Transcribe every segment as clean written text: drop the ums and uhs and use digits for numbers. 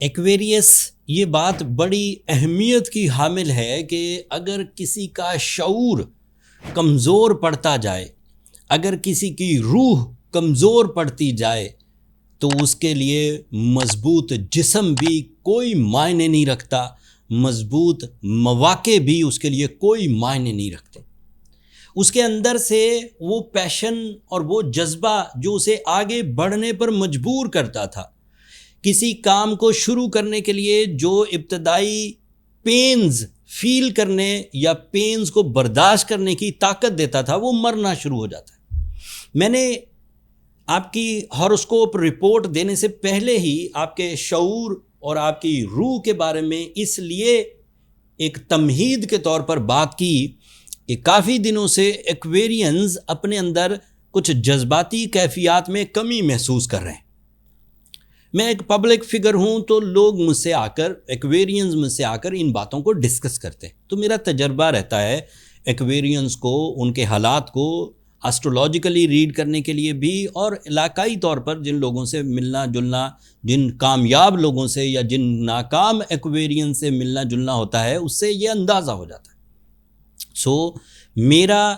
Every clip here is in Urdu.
ایکویریس یہ بات بڑی اہمیت کی حامل ہے کہ اگر کسی کا شعور کمزور پڑتا جائے، اگر کسی کی روح کمزور پڑتی جائے تو اس کے لیے مضبوط جسم بھی کوئی معنی نہیں رکھتا، مضبوط مواقع بھی اس کے لیے کوئی معنی نہیں رکھتے۔ اس کے اندر سے وہ پیشن اور وہ جذبہ جو اسے آگے بڑھنے پر مجبور کرتا تھا، کسی کام کو شروع کرنے کے لیے جو ابتدائی پینز فیل کرنے یا پینز کو برداشت کرنے کی طاقت دیتا تھا، وہ مرنا شروع ہو جاتا ہے۔ میں نے آپ کی ہاروسکوپ رپورٹ دینے سے پہلے ہی آپ کے شعور اور آپ کی روح کے بارے میں اس لیے ایک تمہید کے طور پر بات کی کہ کافی دنوں سے ایکویرینز اپنے اندر کچھ جذباتی کیفیات میں کمی محسوس کر رہے ہیں۔ میں ایک پبلک فگر ہوں تو لوگ مجھ سے آ کر ایکویرینز مجھ سے آ کر ان باتوں کو ڈسکس کرتے ہیں، تو میرا تجربہ رہتا ہے ایکویرینز کو، ان کے حالات کو اسٹرولوجیکلی ریڈ کرنے کے لیے بھی، اور علاقائی طور پر جن لوگوں سے ملنا جلنا، جن کامیاب لوگوں سے یا جن ناکام ایکویرینز سے ملنا جلنا ہوتا ہے، اس سے یہ اندازہ ہو جاتا ہے۔ میرا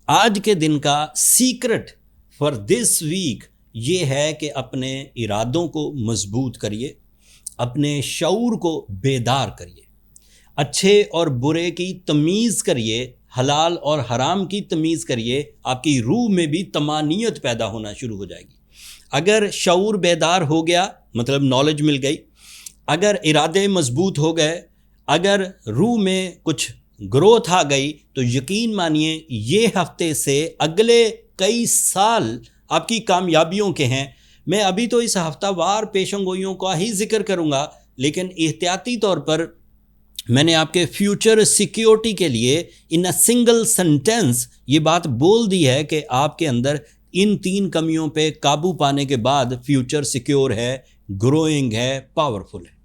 آج کے دن کا سیکرٹ فار دس ویک یہ ہے کہ اپنے ارادوں کو مضبوط کریے، اپنے شعور کو بیدار کریے، اچھے اور برے کی تمیز کریے، حلال اور حرام کی تمیز کریے، آپ کی روح میں بھی طمانینت پیدا ہونا شروع ہو جائے گی۔ اگر شعور بیدار ہو گیا مطلب نالج مل گئی، اگر ارادے مضبوط ہو گئے، اگر روح میں کچھ گروتھ آ گئی، تو یقین مانیے یہ ہفتے سے اگلے کئی سال آپ کی کامیابیوں کے ہیں۔ میں ابھی تو اس ہفتہ وار پیشن گوئیوں کا ہی ذکر کروں گا، لیکن احتیاطی طور پر میں نے آپ کے فیوچر سیکیورٹی کے لیے ان اے سنگل سینٹینس یہ بات بول دی ہے کہ آپ کے اندر ان 3 کمیوں پہ قابو پانے کے بعد فیوچر سیکیور ہے، گروئنگ ہے، پاورفل ہے۔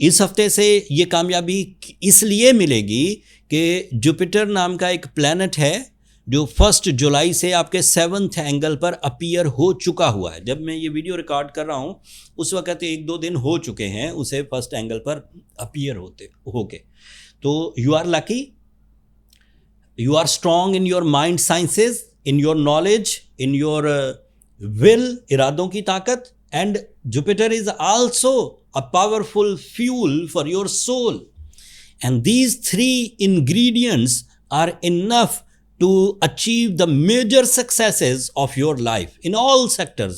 اس ہفتے سے یہ کامیابی اس لیے ملے گی کہ جوپیٹر نام کا ایک پلانٹ ہے جو 1 جولائی سے آپ کے 7th اینگل پر اپیئر ہو چکا ہوا ہے۔ جب میں یہ ویڈیو ریکارڈ کر رہا ہوں اس وقت 1-2 دن ہو چکے ہیں اسے 1st اینگل پر اپیئر ہو کے۔ تو you are lucky, you are strong in your mind sciences, in your knowledge, in your will, ارادوں کی طاقت، and Jupiter is also a powerful fuel for your soul, and these 3 ingredients are enough to achieve the major successes of your life in all sectors.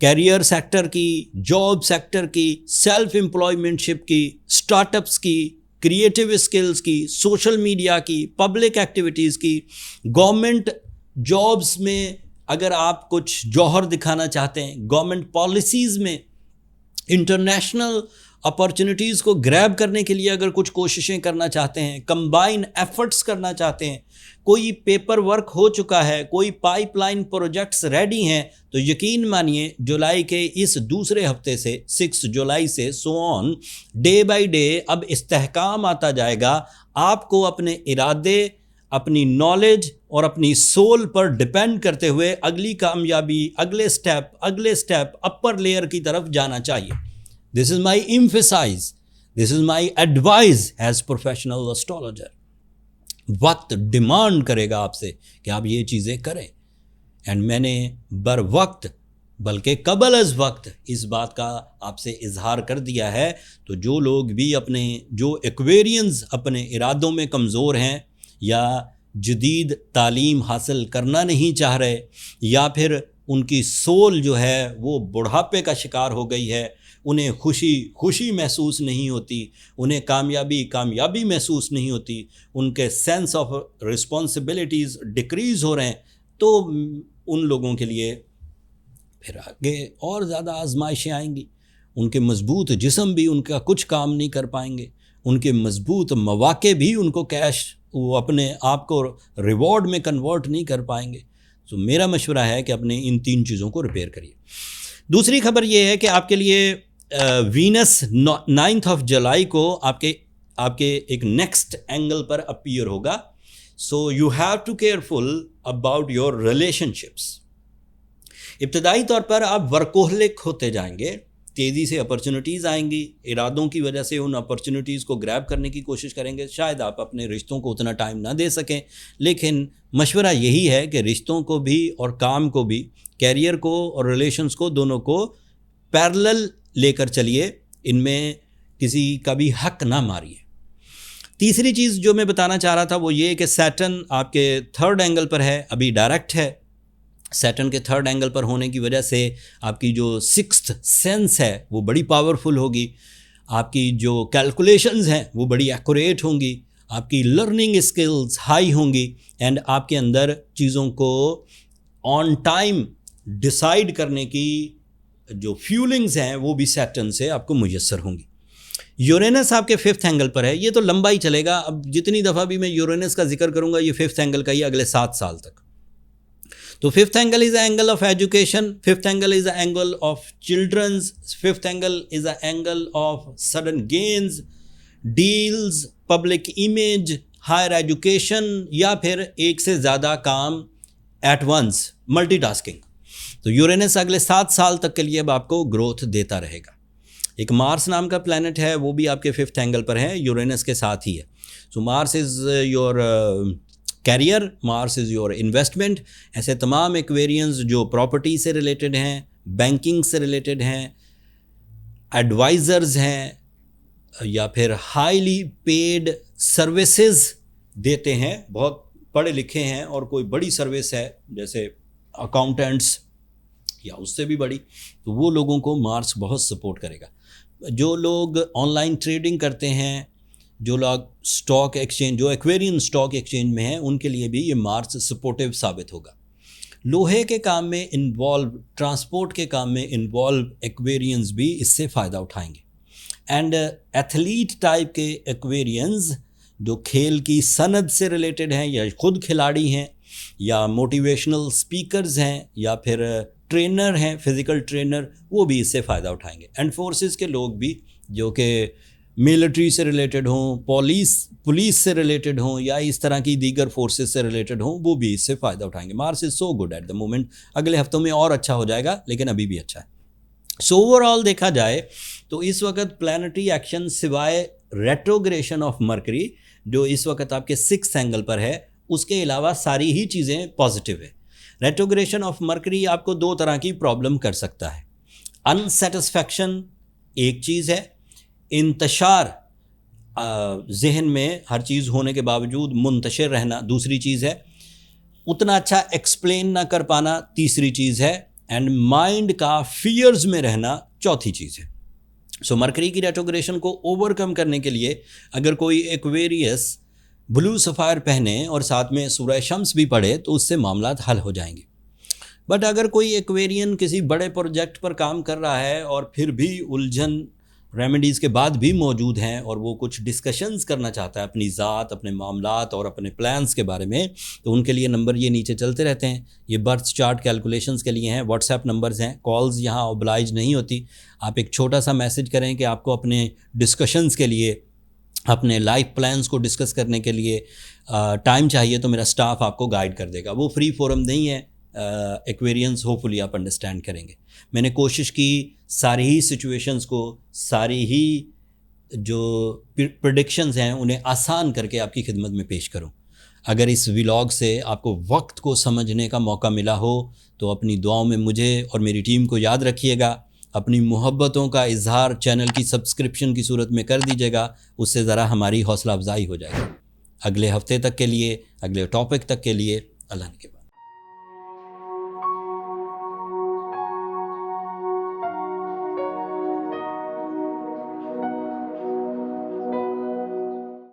Career sector کی، جاب سیکٹر کی، سیلف امپلائمنٹ شپ کی، اسٹارٹ اپس کی، کریٹیو اسکلز کی، سوشل میڈیا کی، پبلک ایکٹیویٹیز کی، گورنمنٹ جابز میں اگر آپ کچھ جوہر دکھانا چاہتے ہیں، گورنمنٹ پالیسیز میں، انٹرنیشنل اپارچونیٹیز کو گریب کرنے کے لیے اگر کچھ کوششیں کرنا چاہتے ہیں، کمبائن ایفرٹس کرنا چاہتے ہیں، کوئی پیپر ورک ہو چکا ہے، کوئی پائپ لائن پروجیکٹس ریڈی ہیں، تو یقین مانیے جولائی کے اس دوسرے ہفتے سے 6 جولائی سے آن ڈے بائی ڈے اب استحکام آتا جائے گا۔ آپ کو اپنے ارادے، اپنی نالج اور اپنی سول پر ڈیپینڈ کرتے ہوئے اگلی کامیابی، اگلے سٹیپ اپر لیئر کی طرف جانا چاہیے۔ دس از مائی emphasise, this is my advice as professional اسٹرولوجر۔ وقت ڈیمانڈ کرے گا آپ سے کہ آپ یہ چیزیں کریں، اینڈ میں نے بر وقت بلکہ قبل از وقت اس بات کا آپ سے اظہار کر دیا ہے۔ تو جو لوگ بھی جو ایکویرینز اپنے ارادوں میں کمزور ہیں، یا جدید تعلیم حاصل کرنا نہیں چاہ رہے، یا پھر ان کی سول جو ہے وہ بڑھاپے کا شکار ہو گئی ہے، انہیں خوشی محسوس نہیں ہوتی، انہیں کامیابی محسوس نہیں ہوتی، ان کے سینس آف رسپانسبلٹیز ڈکریز ہو رہے ہیں، تو ان لوگوں کے لیے پھر آگے اور زیادہ آزمائشیں آئیں گی۔ ان کے مضبوط جسم بھی ان کا کچھ کام نہیں کر پائیں گے، ان کے مضبوط مواقع بھی ان کو وہ اپنے آپ کو ریوارڈ میں کنورٹ نہیں کر پائیں گے۔ تو میرا مشورہ ہے کہ اپنے ان 3 چیزوں کو ریپیئر کریے۔ دوسری خبر یہ ہے کہ آپ کے لیے وینس 9 جولائی کو آپ کے ایک نیکسٹ اینگل پر اپیئر ہوگا۔ So you have to careful about your relationships. ابتدائی طور پر آپ ورکوہلک ہوتے جائیں گے، تیزی سے اپرچونیٹیز آئیں گی، ارادوں کی وجہ سے ان اپرچونیٹیز کو گریب کرنے کی کوشش کریں گے. شاید آپ اپنے رشتوں کو اتنا ٹائم نہ دے سکیں، لیکن مشورہ یہی ہے کہ رشتوں کو بھی اور کام کو بھی، کیریئر کو اور ریلیشنز کو، دونوں کو پیرلل لے کر چلیے، ان میں کسی کا بھی حق نہ ماریے. تیسری چیز جو میں بتانا چاہ رہا تھا وہ یہ کہ سیٹرن آپ کے تھرڈ اینگل پر ہے، ابھی ڈائریکٹ ہے. سیٹرن کے تھرڈ اینگل پر ہونے کی وجہ سے آپ کی جو سکستھ سینس ہے وہ بڑی پاورفل ہوگی، آپ کی جو کیلکولیشنز ہیں وہ بڑی ایکوریٹ ہوں گی، آپ کی لرننگ اسکلز ہائی ہوں گی، اینڈ آپ کے اندر چیزوں کو آن ٹائم ڈیسائیڈ کرنے کی جو فیولنگز ہیں وہ بھی سیٹرن سے آپ کو میسر ہوں گی. یورینس آپ کے ففتھ اینگل پر ہے. یہ تو لمبا ہی چلے گا، اب جتنی دفعہ بھی میں یورینس کا ذکر کروں گا یہ ففتھ اینگل کا ہی اگلے 7 سال تک. تو fifth angle is a angle of education, fifth angle is a angle of childrens, fifth angle is a angle of sudden gains, deals, public image, higher education, یا پھر ایک سے زیادہ کام ایٹ ونس، ملٹی ٹاسکنگ. تو یورینس اگلے 7 سال تک کے لیے اب آپ کو گروتھ دیتا رہے گا. ایک مارس نام کا پلانٹ ہے، وہ بھی آپ کے ففتھ اینگل پر ہے، یورینس کے ساتھ ہی ہے. So Mars is your career, Mars is your investment. ایسے تمام ایکویرینز جو پراپرٹی سے ریلیٹڈ ہیں، بینکنگ سے ریلیٹڈ ہیں، ایڈوائزرز ہیں، یا پھر ہائیلی پیڈ سروسز دیتے ہیں، بہت پڑھے لکھے ہیں اور کوئی بڑی سروس ہے جیسے اکاؤنٹنٹس یا اس سے بھی بڑی، تو وہ لوگوں کو مارس بہت سپورٹ کرے گا. جو لوگ آن لائن ٹریڈنگ کرتے ہیں، جو لوگ اسٹاک ایکسچینج، جو ایکویرین اسٹاک ایکسچینج میں ہیں، ان کے لیے بھی یہ مارس سپورٹیو ثابت ہوگا. لوہے کے کام میں انوالو، ٹرانسپورٹ کے کام میں انوالو ایکویرینز بھی اس سے فائدہ اٹھائیں گے. اینڈ ایتھلیٹ ٹائپ کے ایکویرینز جو کھیل کی صنعت سے ریلیٹڈ ہیں، یا خود کھلاڑی ہیں، یا موٹیویشنل اسپیکرز ہیں، یا پھر ٹرینر ہیں، فزیکل ٹرینر، وہ بھی اس سے فائدہ اٹھائیں گے. اینڈ فورسز کے لوگ بھی جو کہ ملٹری سے ریلیٹڈ ہوں، پولیس سے ریلیٹڈ ہوں، یا اس طرح کی دیگر فورسز سے ریلیٹڈ ہوں، وہ بھی اس سے فائدہ اٹھائیں گے. Mars is so good at the moment. اگلے ہفتوں میں اور اچھا ہو جائے گا، لیکن ابھی بھی اچھا ہے. سو اوور آل دیکھا جائے تو اس وقت پلانٹری ایکشن سوائے ریٹروگریشن آف مرکری جو اس وقت آپ کے 6 اینگل پر ہے، اس کے علاوہ ساری ہی چیزیں پازیٹیو ہے. ریٹروگریشن آف مرکری آپ کو 2 طرح کی پرابلم کر سکتا ہے. انسیٹسفیکشن ایک چیز ہے، انتشار ذہن میں ہر چیز ہونے کے باوجود منتشر رہنا دوسری چیز ہے، اتنا اچھا ایکسپلین نہ کر پانا تیسری چیز ہے، اینڈ مائنڈ کا فیئرز میں رہنا چوتھی چیز ہے. سو مرکری کی ریٹروگریشن کو اوور کم کرنے کے لیے اگر کوئی ایکویریس بلو سفائر پہنے اور ساتھ میں سورہ شمس بھی پڑھے تو اس سے معاملات حل ہو جائیں گے. بٹ اگر کوئی ایکویرین کسی بڑے پروجیکٹ پر کام کر رہا ہے اور پھر بھی الجھن ریمیڈیز کے بعد بھی موجود ہیں، اور وہ کچھ ڈسکشنز کرنا چاہتا ہے اپنی ذات، اپنے معاملات اور اپنے پلانز کے بارے میں، تو ان کے لیے نمبر یہ نیچے چلتے رہتے ہیں. یہ برتھ چارٹ کیلکولیشنز کے لیے ہیں، واٹس ایپ نمبرز ہیں، کالز یہاں اوبلائج نہیں ہوتی. آپ ایک چھوٹا سا میسج کریں کہ آپ کو اپنے ڈسکشنز کے لیے، اپنے لائف پلانز کو ڈسکس کرنے کے لیے ٹائم چاہیے، تو میرا سٹاف آپ کو گائیڈ کر دے گا. وہ فری فورم نہیں ہے، ایکویرینس ہوپفلی آپ انڈرسٹینڈ کریں گے. میں نے کوشش کی ساری ہی سچویشنز کو، ساری ہی جو پریڈکشنز ہیں انہیں آسان کر کے آپ کی خدمت میں پیش کروں. اگر اس ولاگ سے آپ کو وقت کو سمجھنے کا موقع ملا ہو تو اپنی دعاؤں میں مجھے اور میری ٹیم کو یاد رکھیے گا. اپنی محبتوں کا اظہار چینل کی سبسکرپشن کی صورت میں کر دیجیے گا، اس سے ذرا ہماری حوصلہ افزائی ہو جائے گی. اگلے ہفتے تک کے لیے، اگلے ٹاپک تک کے لیے، اللہ نے